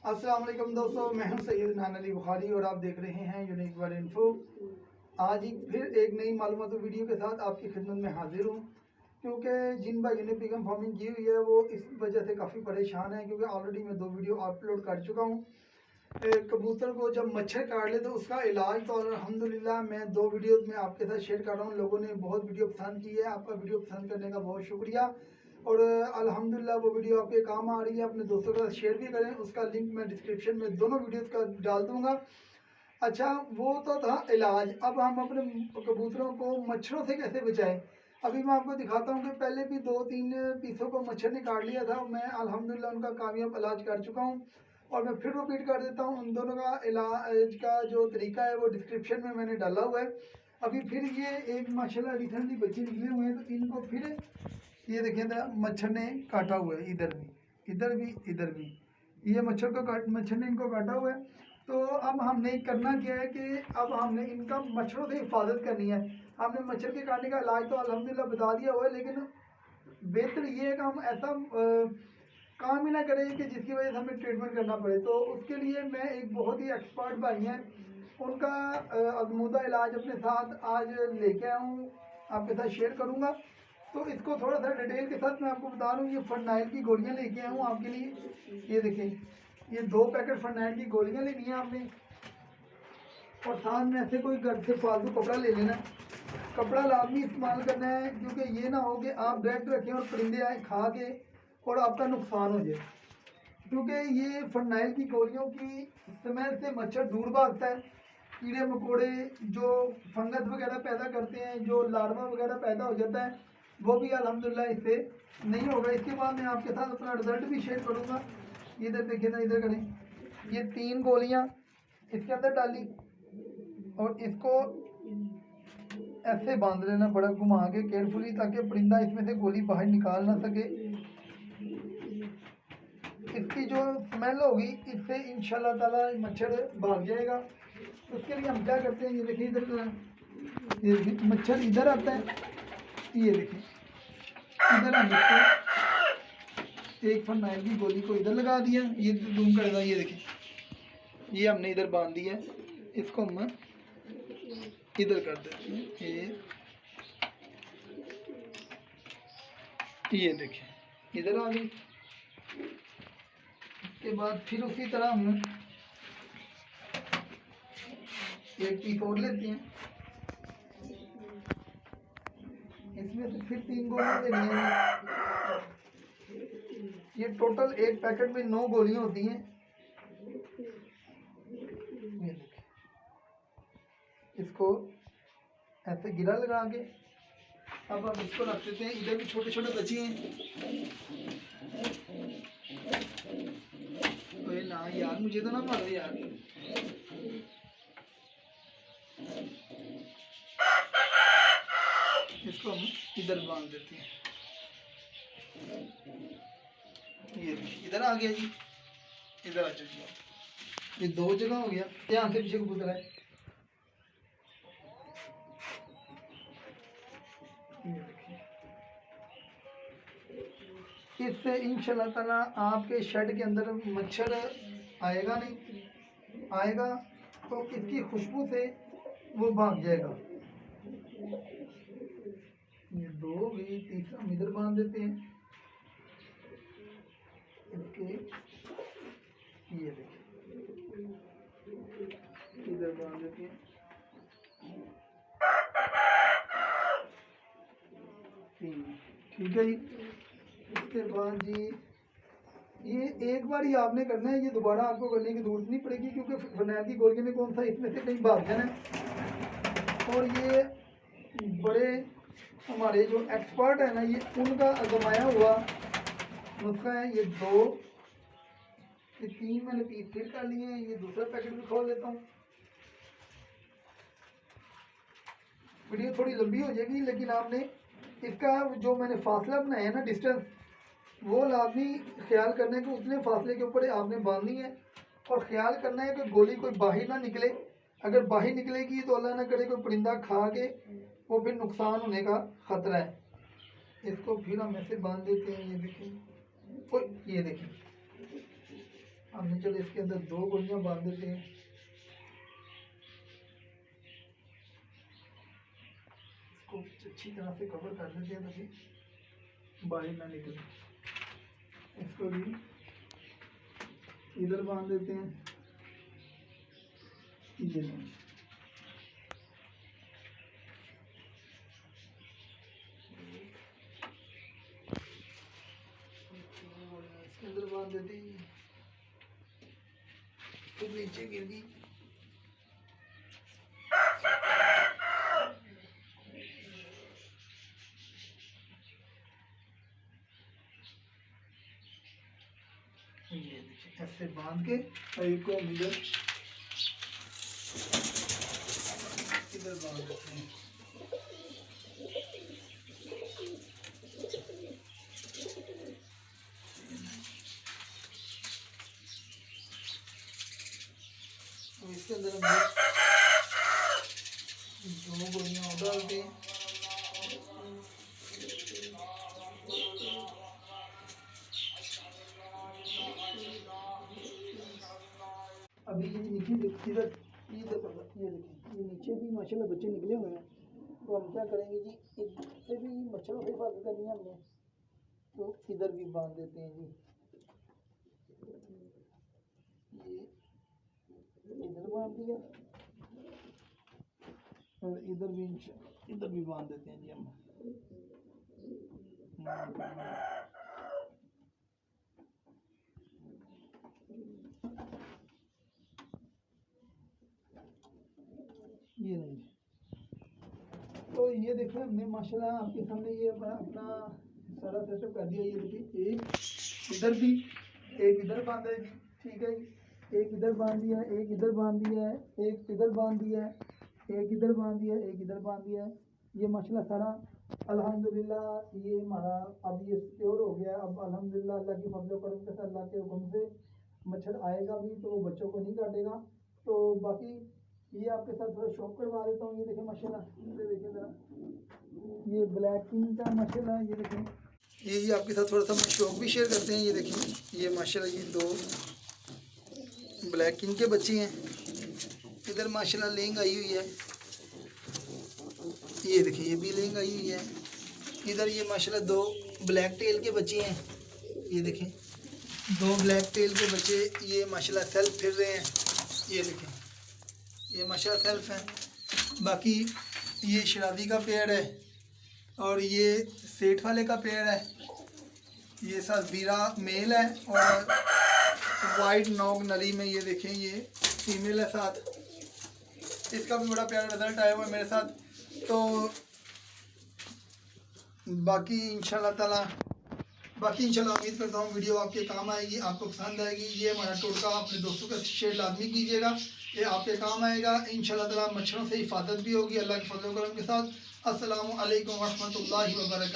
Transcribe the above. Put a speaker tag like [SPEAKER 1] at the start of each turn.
[SPEAKER 1] अस्सलाम वालेकुम दोस्तों, मैं हूं सैयद नान अली बुखारी और आप देख रहे हैं यूनिक वर्ल्ड इन्फो। आज फिर एक नई मालूमाती वीडियो के साथ आपकी खिदमत में हाजिर हूं, क्योंकि जिन भाइयों ने पिगम फार्मिंग की हुई है वो इस वजह से काफ़ी परेशान है, क्योंकि ऑलरेडी मैं 2 वीडियो अपलोड कर चुका हूं। कबूतर को जब मच्छर काट ले तो उसका इलाज तो अल्हम्दुलिल्लाह मैं 2 वीडियोज़ में आपके साथ शेयर कर रहा हूँ। लोगों ने बहुत वीडियो पसंद की है, आपका वीडियो पसंद करने का बहुत शुक्रिया। और अल्हम्दुलिल्लाह वो वीडियो आपके काम आ रही है, अपने दोस्तों के साथ शेयर भी करें। उसका लिंक मैं डिस्क्रिप्शन में दोनों वीडियोज़ का डाल दूँगा। अच्छा, वो तो था इलाज। अब हम अपने कबूतरों को मच्छरों से कैसे बचाएं। अभी मैं आपको दिखाता हूँ कि पहले भी 2-3 पीसों को मच्छर ने काट लिया था। मैं अल्हम्दुलिल्लाह उनका कामयाब इलाज कर चुका हूँ और मैं फिर रिपीट कर देता हूँ। उन दोनों का इलाज का जो तरीका है वो डिस्क्रिप्शन में मैंने डाला हुआ है। अभी फिर ये एक माशाल्लाह रिसेंटली बच्चे निकले हुए हैं, तो इनको फिर ये देखिए ना, मच्छर ने काटा हुआ है। इधर भी, इधर भी, इधर भी ये मच्छर ने इनको काटा हुआ है। तो अब हमने करना क्या है कि अब हमने इनका मच्छरों से हिफाजत करनी है। हमने मच्छर के काटने का इलाज तो अल्हम्दुलिल्लाह बता दिया हुआ है, लेकिन बेहतर ये है कि हम ऐसा काम ही ना करें कि जिसकी वजह से हमें ट्रीटमेंट करना पड़े। तो उसके लिए मैं एक बहुत ही एक्सपर्ट भाई हैं, उनका आजमूदा इलाज अपने साथ आज लेके आया हूँ, आपके साथ शेयर करूँगा। तो इसको थोड़ा सा डिटेल के साथ मैं आपको बता दूँ। ये फर्नाइल की गोलियाँ लेके आया हूँ आपके लिए। ये देखें, ये 2 पैकेट फर्नाइल की गोलियाँ लेनी है आपने, और साथ में ऐसे कोई घर से फालतू कपड़ा ले लेना। कपड़ा लाजमी इस्तेमाल करना है, क्योंकि ये ना हो कि आप डायरेक्ट रखें और परिंदे आए खा के और आपका नुकसान हो जाए। क्योंकि ये फर्नाइल की गोलियों की स्मेल से मच्छर दूर भागता है। कीड़े मकोड़े जो फंगस वगैरह पैदा करते हैं, जो लार्वा वगैरह पैदा हो जाता है, वो भी अल्हम्दुलिल्लाह इससे नहीं होगा। इसके बाद मैं आपके साथ अपना रिजल्ट भी शेयर करूँगा। इधर देखिए ना, इधर करें। ये 3 गोलियाँ इसके अंदर डाली और इसको ऐसे बांध लेना बड़ा घुमा के केयरफुली, ताकि परिंदा इसमें से गोली बाहर निकाल ना सके। इसकी जो स्मेल होगी इससे इंशाल्लाह ताला मच्छर भाग जाएगा। उसके लिए हम क्या करते हैं, ये देखिए इधर, ये देखिए मच्छर इधर आता है। ये देखिए इधर हम इसको एक फर्नाइल की गोली को इधर लगा दिया, ये जूम करेगा। ये देखिए ये हमने इधर बांध दिया, इसको हम इधर कर देते हैं। ये देखिए इधर आ गई। के बाद फिर उसी तरह हम एक पीस और लेते हैं, इसमें से फिर 3 गोलियां लेनी है। ये टोटल एक पैकेट में 9 गोलियां होती हैं। ये देखिए, इसको ऐसे गिरा लगा के अब हम इसको रख देते हैं। इधर भी छोटे छोटे बच्चे हैं। तो ना यार, मुझे तो ना मारो यार। इसको हम इधर बांध देते हैं। ये इधर आ गया जी, इधर आ जाओ जी। ये 2 जगह हो गया। ध्यान से पीछे कबूतर है। इससे इंशाल्लाह ताला आपके शेड के अंदर मच्छर आएगा नहीं, आएगा तो इसकी खुशबू से वो भाग जाएगा। ये 2 हो गई, तीसरा हम इधर बांध देते हैं इसके। ये देखिए इधर बांध देते हैं। ठीक है जी। इसके बाद जी ये एक बार ही आपने करना है, ये दोबारा आपको करने की जरूरत नहीं पड़ेगी, क्योंकि फर्नाइल की गोलियों में कौन सा इसमें से कहीं भाग जाना है। और ये बड़े हमारे जो एक्सपर्ट है ना, ये उनका आजमाया हुआ नुस्खा है। ये 2, ये 3 मैंने पीस फिर कर लिए हैं। ये दूसरा पैकेट भी खोल देता हूँ। वीडियो थोड़ी लंबी हो जाएगी, लेकिन आपने इसका जो मैंने फासला बनाया है ना, डिस्टेंस, वो लाजमी ख्याल करना है कि उतने फासले के ऊपर आपने बांधनी है। और ख्याल करना है कि गोली कोई बाहर ना निकले। अगर बाहर निकलेगी तो अल्लाह ना करे कोई परिंदा खा के वो फिर नुकसान होने का खतरा है। इसको फिर हम ऐसे बांध देते हैं। ये देखिए, ये देखिए हमने चलो इसके अंदर 2 गोलियां बांध देते हैं। इसको अच्छी तरह से कवर कर देते हैं ताकि बाहर ना निकले। इसको भी इधर बांध देते हैं। ये नहीं, इसके अंदर बांध देते हैं। फिर नीचे गिर गई। ये देखिए ऐसे बांध के और एक को इधर बांध देते हैं। इसके अंदर हम 2 गोलियां और डालते हैं। अभी ये नीचे इधर ये देखिए, ये नीचे भी माशाल्लाह बच्चे निकले हुए हैं। तो हम क्या करेंगे जी, इससे भी मच्छरों से हिफाजत करनी है हमने, तो इधर भी बांध देते हैं जी। ये इधर बांध दिया और इधर भी बांध देते हैं जी हम। ये नहीं, तो ये देखिए हमने माशाल्लाह आपके सामने ये अपना सारा सेटअप कर दिया। ये देखिए एक इधर भी, एक इधर बांधा है जी, ठीक है। एक इधर बांध दिया है, एक इधर बांध दिया है, एक इधर बांध दिया है, एक इधर बांध दिया है, एक इधर बांध दिया है। ये माशाल्लाह सारा अल्हम्दुलिल्लाह ये हमारा अब ये सिक्योर हो गया। अब अल्हम्दुलिल्लाह अल्लाह की फजल करम के साथ, अल्लाह के हुक्म से मच्छर आएगा भी तो वो बच्चों को नहीं काटेगा। तो बाकी ये आपके साथ थोड़ा शौक करवा देता हूँ। ये देखें माशाल्लाह, ये देखें ज़रा, ये ब्लैक किंग का माशाल्लाह, ये देखें, ये आपके साथ थोड़ा सा शौक भी शेयर करते हैं। ये देखें, ये माशाल्लाह ये 2 ब्लैक किंग के बच्चे हैं। इधर माशाल्लाह लेंग आई हुई है। ये देखिए ये भी लेंग आई हुई है। इधर ये माशाल्लाह 2 ब्लैक टेल के बच्चे हैं। ये देखें 2 ब्लैक टेल के बच्चे, ये माशाल्लाह सेल्फ फिर रहे हैं। ये देखें ये माशाल्लाह सेल्फ है। बाकी ये शरादी का पेड़ है और ये सेठ वाले का पेड़ है। ये सजीरा मेल है और वाइट नॉग नली में ये देखें ये फीमेल है साथ। इसका भी बड़ा प्यारा रिजल्ट आया हुआ है मेरे साथ। तो बाकी इंशाल्लाह उम्मीद करता हूँ वीडियो आपके काम आएगी, आपको पसंद आएगी। ये हमारा टोटका अपने दोस्तों का शेयर लाजमी कीजिएगा, ये आपके काम आएगा इंशाल्लाह। मच्छरों से हिफाजत भी होगी अल्लाह के फजल करम के साथ। अस्सलामु अलैकुम व रहमतुल्लाहि व बरकातहू।